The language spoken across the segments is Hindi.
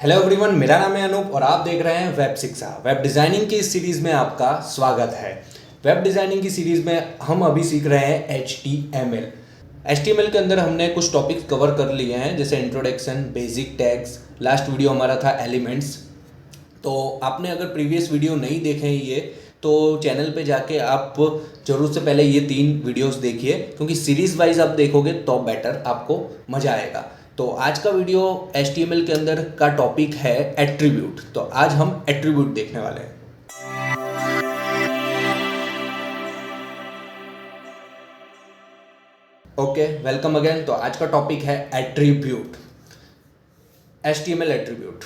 हेलो एवरीवन, मेरा नाम है अनूप और आप देख रहे हैं वेब शिक्षा। वेब डिज़ाइनिंग की इस सीरीज़ में आपका स्वागत है। वेब डिज़ाइनिंग की सीरीज़ में हम अभी सीख रहे हैं HTML। HTML के अंदर हमने कुछ टॉपिक्स कवर कर लिए हैं, जैसे introduction, basic tags. Last video हमारा था एलिमेंट्स। तो आपने अगर प्रीवियस वीडियो नहीं देखे हैं ये, तो चैनल पे जाके आप ज़रूर से पहले ये 3 वीडियोस देखिए, क्योंकि सीरीज़ वाइज आप देखोगे तो बेटर आपको मज़ा आएगा। तो आज का वीडियो HTML के अंदर का टॉपिक है एट्रीब्यूट। तो आज हम एट्रीब्यूट देखने वाले हैं। Okay, welcome again. तो आज का टॉपिक है attribute, HTML attribute.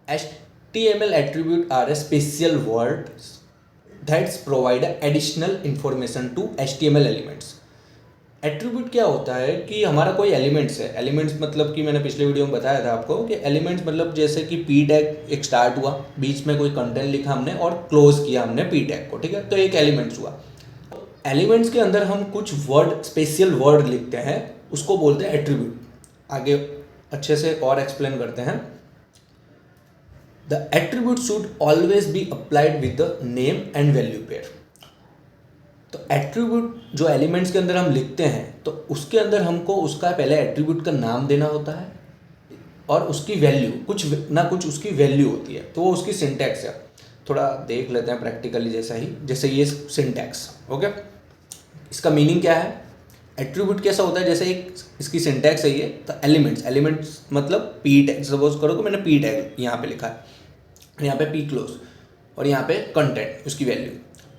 HTML attribute are a special words that provide additional information to HTML elements। Attribute क्या होता है कि हमारा कोई एलिमेंट्स है। एलिमेंट्स मतलब कि मैंने पिछले वीडियो में बताया था आपको कि एलिमेंट्स मतलब जैसे कि पी टैग एक स्टार्ट हुआ, बीच में कोई कंटेंट लिखा हमने और क्लोज किया हमने पी टैग को, ठीक है, तो एक एलिमेंट्स हुआ। एलिमेंट्स के अंदर हम कुछ वर्ड, स्पेशल वर्ड लिखते हैं, उसको बोलते हैं एट्रीब्यूट। आगे अच्छे से और एक्सप्लेन करते हैं। The attribute should always be applied with the name and value pair. तो एट्रीब्यूट जो एलिमेंट्स के अंदर हम लिखते हैं, तो उसके अंदर हमको उसका पहले एट्रीब्यूट का नाम देना होता है और उसकी वैल्यू, कुछ ना कुछ उसकी वैल्यू होती है। तो वो उसकी सिंटैक्स है। थोड़ा देख लेते हैं प्रैक्टिकली, जैसे ये सिंटैक्स। ओके, इसका मीनिंग क्या है? एट्रीब्यूट कैसा होता है, जैसे एक इसकी सिंटैक्स है ये, तो एलिमेंट्स मतलब पी टैग। सपोज करो कि मैंने पी टैग यहाँ पे लिखा है, यहाँ पे पी क्लोज और यहाँ पे कंटेंट, उसकी वैल्यू।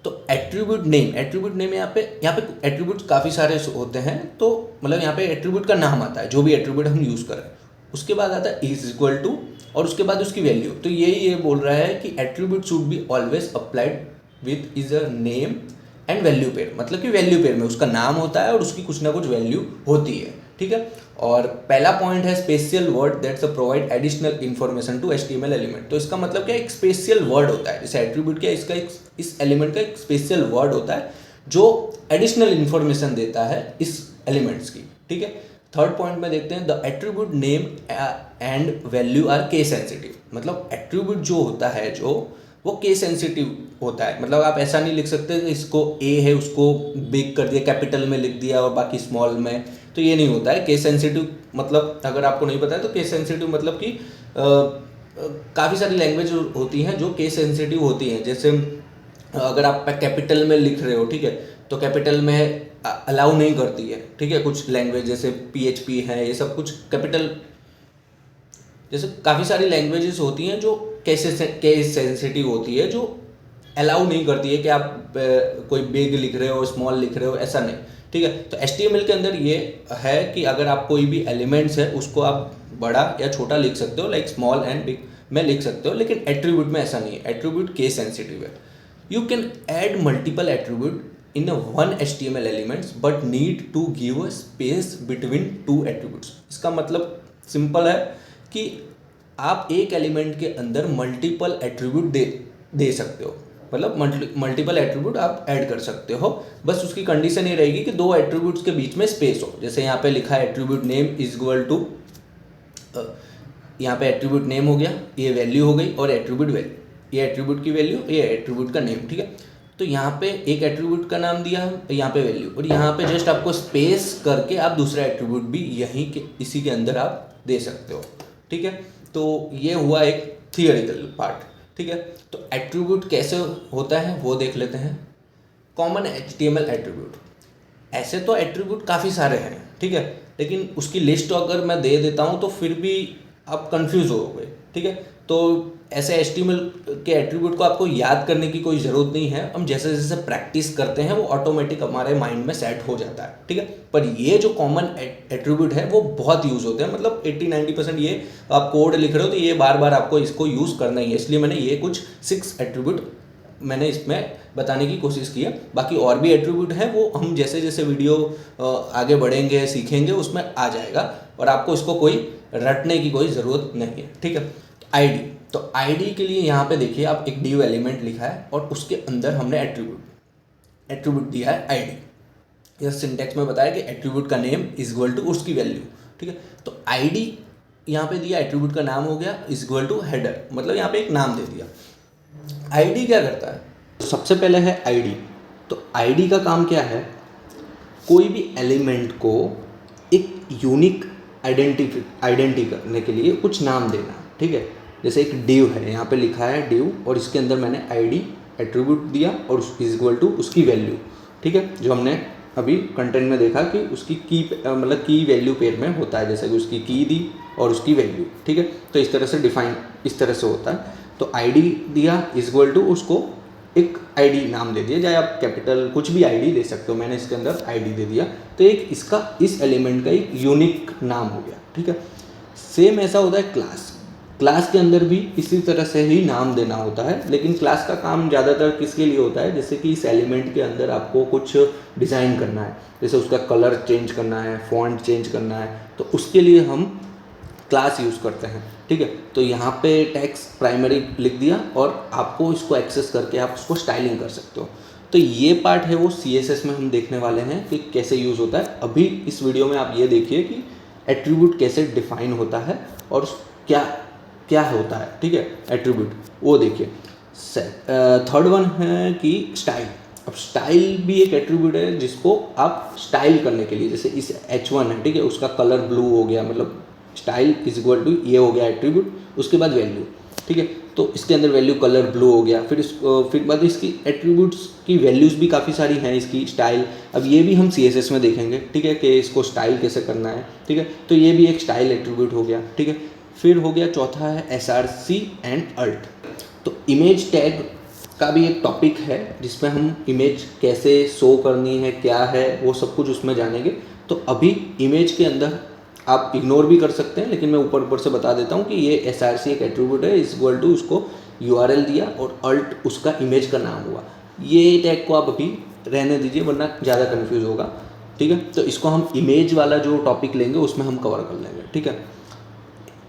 तो एट्रीब्यूट नेम यहाँ पे एट्रीब्यूट काफ़ी सारे होते हैं। तो मतलब यहाँ पे एट्रीब्यूट का नाम आता है, जो भी एट्रीब्यूट हम यूज़ करें। उसके बाद आता है इज इक्वल टू और उसके बाद उसकी वैल्यू। तो ये बोल रहा है कि attribute should be always applied with is a name and value pair. मतलब कि वैल्यू पेयर में उसका नाम होता है और उसकी कुछ ना कुछ वैल्यू होती है, ठीक है। और पहला पॉइंट है special word that's provide additional information to HTML element. तो इसका मतलब क्या, एक स्पेशल वर्ड होता है। जैसे एट्रीब्यूट क्या, इसका इस एलिमेंट का एक स्पेशल वर्ड होता है जो एडिशनल इन्फॉर्मेशन देता है इस एलिमेंट्स की, ठीक है। थर्ड पॉइंट में देखते हैं, the attribute name and value are case sensitive. मतलब एट्रीब्यूट जो होता है, जो वो केस सेंसिटिव होता है। मतलब आप ऐसा नहीं लिख सकते कि इसको ए है उसको बिग कर दिया, कैपिटल में लिख दिया और बाकी स्मॉल में, तो ये नहीं होता है। केस सेंसिटिव मतलब, अगर आपको नहीं पता है तो केस सेंसिटिव मतलब कि काफ़ी सारी लैंग्वेज होती हैं जो केस सेंसिटिव होती हैं। जैसे अगर आप कैपिटल में लिख रहे हो, ठीक है, तो कैपिटल में अलाउ नहीं करती है, ठीक है। कुछ लैंग्वेज जैसे PHP है, ये सब कुछ कैपिटल, जैसे काफ़ी सारी लैंग्वेजेस होती हैं जो केस सेंसिटिव होती है, जो अलाउ नहीं करती है कि आप कोई बिग लिख रहे हो, स्मॉल लिख रहे हो, ऐसा नहीं, ठीक है। तो HTML के अंदर ये है कि अगर आप कोई भी एलिमेंट्स है उसको आप बड़ा या छोटा लिख सकते हो, लाइक स्मॉल एंड बिग में लिख सकते हो, लेकिन एट्रीब्यूट में ऐसा नहीं है। एट्रीब्यूट केस सेंसिटिव है। You can add multiple attribute in one HTML elements but need to give a space between two attributes. इसका मतलब सिंपल है कि आप एक एलिमेंट के अंदर मल्टीपल एट्रीब्यूट दे सकते हो। मतलब मल्टीपल एट्रीब्यूट आप ऐड कर सकते हो, बस उसकी कंडीशन ये रहेगी कि दो एट्रीब्यूट्स के बीच में स्पेस हो। जैसे यहाँ पे लिखा है attribute name is equal to, यहाँ पे एट्रीब्यूट नेम हो गया, ये वैल्यू हो गई, और एट्रीब्यूट वैल्यू, ये एट्रीब्यूट की वैल्यू, ये एट्रीब्यूट का नेम, ठीक है। तो यहाँ पे एक एट्रीब्यूट का नाम दिया है, यहाँ पे वैल्यू, और यहाँ पे जस्ट आपको स्पेस करके आप दूसरा एट्रीब्यूट भी यहीं के इसी के अंदर आप दे सकते हो, ठीक है। तो ये हुआ एक थियोरिकल पार्ट, ठीक है। तो एट्रीब्यूट कैसे होता है वो देख लेते हैं। कॉमन HTML एट्रीब्यूट, ऐसे तो एट्रीब्यूट काफ़ी सारे हैं, ठीक है, लेकिन उसकी लिस्ट अगर मैं दे देता हूँ तो फिर भी आप कंफ्यूज होगे, ठीक है। तो ऐसे HTML के एट्रीब्यूट को आपको याद करने की कोई ज़रूरत नहीं है। हम जैसे जैसे प्रैक्टिस करते हैं वो ऑटोमेटिक हमारे माइंड में सेट हो जाता है, ठीक है। पर ये जो कॉमन एट्रीब्यूट है वो बहुत यूज़ होते हैं। मतलब 80-90% ये आप कोड लिख रहे हो तो ये बार बार आपको इसको यूज़ करना ही है। इसलिए मैंने ये कुछ 6 एट्रीब्यूट मैंने इसमें बताने की कोशिश की है। बाकी और भी एट्रीब्यूट हैं, वो हम जैसे जैसे वीडियो आगे बढ़ेंगे, सीखेंगे, उसमें आ जाएगा और आपको इसको कोई रटने की कोई ज़रूरत नहीं है, ठीक है। आईडी, तो आईडी के लिए यहाँ पे देखिए, आप एक ड्यू एलिमेंट लिखा है और उसके अंदर हमने एट्रीब्यूट दिया है आईडी। यह सिंटैक्स में बताया कि एट्रीब्यूट का नेम इज इक्वल टू उसकी वैल्यू, ठीक है। तो आईडी यहाँ पे दिया एट्रीब्यूट का नाम हो गया इज इक्वल टू हेडर, मतलब यहाँ पे एक नाम दे दिया। आईडी क्या करता है? सबसे पहले है आईडी। तो आईडी का काम क्या है? कोई भी एलिमेंट को एक यूनिक आइडेंटिटी करने के लिए कुछ नाम देना, ठीक है। जैसे एक डिव है, यहाँ पे लिखा है डिव और इसके अंदर मैंने आईडी एट्रीब्यूट दिया और इज इक्वल टू उसकी वैल्यू, ठीक है, जो हमने अभी कंटेंट में देखा कि उसकी मतलब की वैल्यू पेयर में होता है, जैसे कि उसकी की दी और उसकी वैल्यू, ठीक है। तो इस तरह से डिफाइन इस तरह से होता है। तो आईडी दिया इज इक्वल टू उसको एक आईडी नाम दे दिया, चाहे आप कैपिटल कुछ भी आईडी दे सकते हो, मैंने इसके अंदर आईडी दे दिया। तो एक इसका इस एलिमेंट का एक यूनिक नाम हो गया, ठीक है। सेम ऐसा होता है क्लास। क्लास के अंदर भी इसी तरह से ही नाम देना होता है, लेकिन क्लास का काम ज़्यादातर किसके लिए होता है? जैसे कि इस एलिमेंट के अंदर आपको कुछ डिज़ाइन करना है, जैसे उसका कलर चेंज करना है, फॉन्ट चेंज करना है, तो उसके लिए हम क्लास यूज़ करते हैं, ठीक है। तो यहाँ पे टेक्स्ट प्राइमरी लिख दिया और आपको इसको एक्सेस करके आप उसको स्टाइलिंग कर सकते हो। तो ये पार्ट है वो CSS में हम देखने वाले हैं कि कैसे यूज़ होता है। अभी इस वीडियो में आप ये देखिए कि एट्रीब्यूट कैसे डिफाइन होता है और क्या क्या होता है, ठीक है, एट्रीब्यूट वो देखिए। थर्ड वन है कि स्टाइल। अब स्टाइल भी एक एट्रीब्यूट है जिसको आप स्टाइल करने के लिए, जैसे इस H1 है, ठीक है, उसका कलर ब्लू हो गया, मतलब स्टाइल इज इक्वल टू ये हो गया एट्रीब्यूट, उसके बाद वैल्यू, ठीक है। तो इसके अंदर वैल्यू कलर ब्लू हो गया, फिर बाद इसकी एट्रीब्यूट्स की वैल्यूज़ भी काफ़ी सारी हैं इसकी स्टाइल। अब ये भी हम CSS में देखेंगे, ठीक है, कि इसको स्टाइल कैसे करना है, ठीक है। तो ये भी एक स्टाइल एट्रीब्यूट हो गया, ठीक है। फिर हो गया चौथा है SRC एंड अल्ट। तो इमेज टैग का भी एक टॉपिक है जिसमें हम इमेज कैसे शो करनी है, क्या है, वो सब कुछ उसमें जानेंगे। तो अभी इमेज के अंदर आप इग्नोर भी कर सकते हैं, लेकिन मैं ऊपर से बता देता हूँ कि ये SRC एक एट्रीब्यूट है, इज इक्वल टू उसको URL दिया और अल्ट उसका इमेज का नाम हुआ। ये टैग को आप अभी रहने दीजिए वरना ज़्यादा कन्फ्यूज़ होगा, ठीक है। तो इसको हम इमेज वाला जो टॉपिक लेंगे उसमें हम कवर कर लेंगे, ठीक है।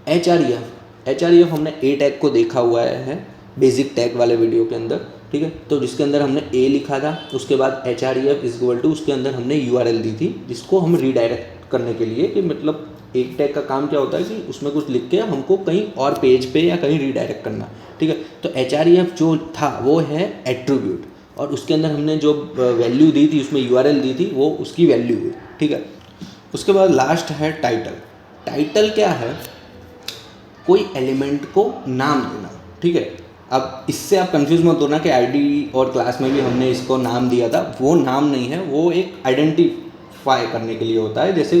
HREF हमने A टैग को देखा हुआ है बेसिक टैग वाले वीडियो के अंदर, ठीक है। तो जिसके अंदर हमने A लिखा था, उसके बाद HREF इज इक्वल टू उसके अंदर हमने URL दी थी जिसको हम रीडायरेक्ट करने के लिए, कि मतलब एक टैग का काम क्या होता है कि उसमें कुछ लिख के हमको कहीं और पेज पे या कहीं रीडायरेक्ट करना, ठीक है। तो HREF जो था वो है एट्रीब्यूट और उसके अंदर हमने जो वैल्यू दी थी, उसमें URL दी थी, वो उसकी वैल्यू है, ठीक है। उसके बाद लास्ट है टाइटल। टाइटल क्या है? कोई एलिमेंट को नाम देना, ठीक है। अब इससे आप कंफ्यूज मत होना कि आईडी और क्लास में भी हमने इसको नाम दिया था, वो नाम नहीं है, वो एक आइडेंटिफाई करने के लिए होता है। जैसे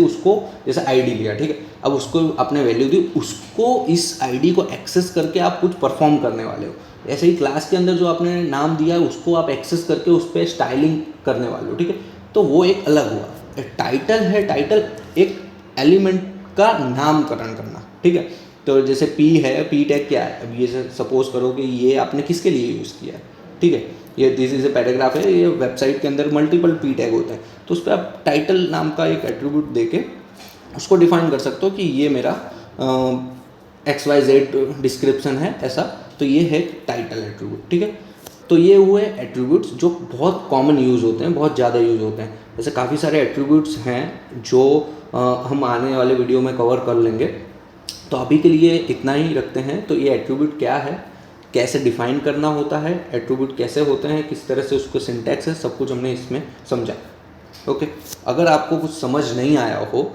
आईडी लिया, ठीक है, अब उसको आपने वैल्यू दी, उसको इस आईडी को एक्सेस करके आप कुछ परफॉर्म करने वाले हो। ऐसे ही क्लास के अंदर जो आपने नाम दिया है उसको आप एक्सेस करके उस पर स्टाइलिंग करने वाले हो, ठीक है। तो वो एक अलग हुआ। टाइटल है, टाइटल एक एलिमेंट का नामकरण करना, ठीक है। तो जैसे P है, P टैग क्या है? अब ये सपोज करो कि ये आपने किसके लिए यूज़ किया है, ठीक है, ये दिस इज ए पैराग्राफ है, ये वेबसाइट के अंदर मल्टीपल P टैग होते हैं, तो उस पर आप टाइटल नाम का एक एट्रीब्यूट देके उसको डिफाइन कर सकते हो कि ये मेरा XYZ डिस्क्रिप्शन है ऐसा, तो ये है टाइटल एट्रीब्यूट, ठीक है। तो ये हुए एट्रीब्यूट्स जो बहुत कॉमन यूज़ होते हैं, बहुत ज़्यादा यूज़ होते हैं। जैसे काफ़ी सारे एट्रीब्यूट्स हैं जो हम आने वाले वीडियो में कवर कर लेंगे। तो अभी के लिए इतना ही रखते हैं। तो ये एट्रीब्यूट क्या है, कैसे डिफाइन करना होता है, एट्रीब्यूट कैसे होते हैं, किस तरह से उसको सिंटैक्स है, सब कुछ हमने इसमें समझा। ओके, अगर आपको कुछ समझ नहीं आया हो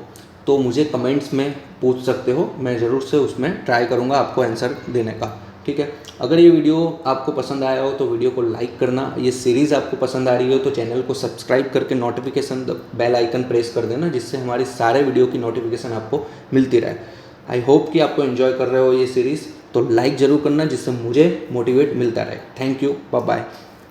तो मुझे कमेंट्स में पूछ सकते हो, मैं ज़रूर से उसमें ट्राई करूँगा आपको आंसर देने का, ठीक है। अगर ये वीडियो आपको पसंद आया हो तो वीडियो को लाइक करना, ये सीरीज़ आपको पसंद आ रही हो तो चैनल को सब्सक्राइब करके नोटिफिकेशन बेल आइकन प्रेस कर देना, जिससे हमारी सारे वीडियो की नोटिफिकेशन आपको मिलती रहे। आई होप कि आपको एंजॉय कर रहे हो ये सीरीज़, तो लाइक ज़रूर करना जिससे मुझे मोटिवेट मिलता रहे। Thank you, bye bye.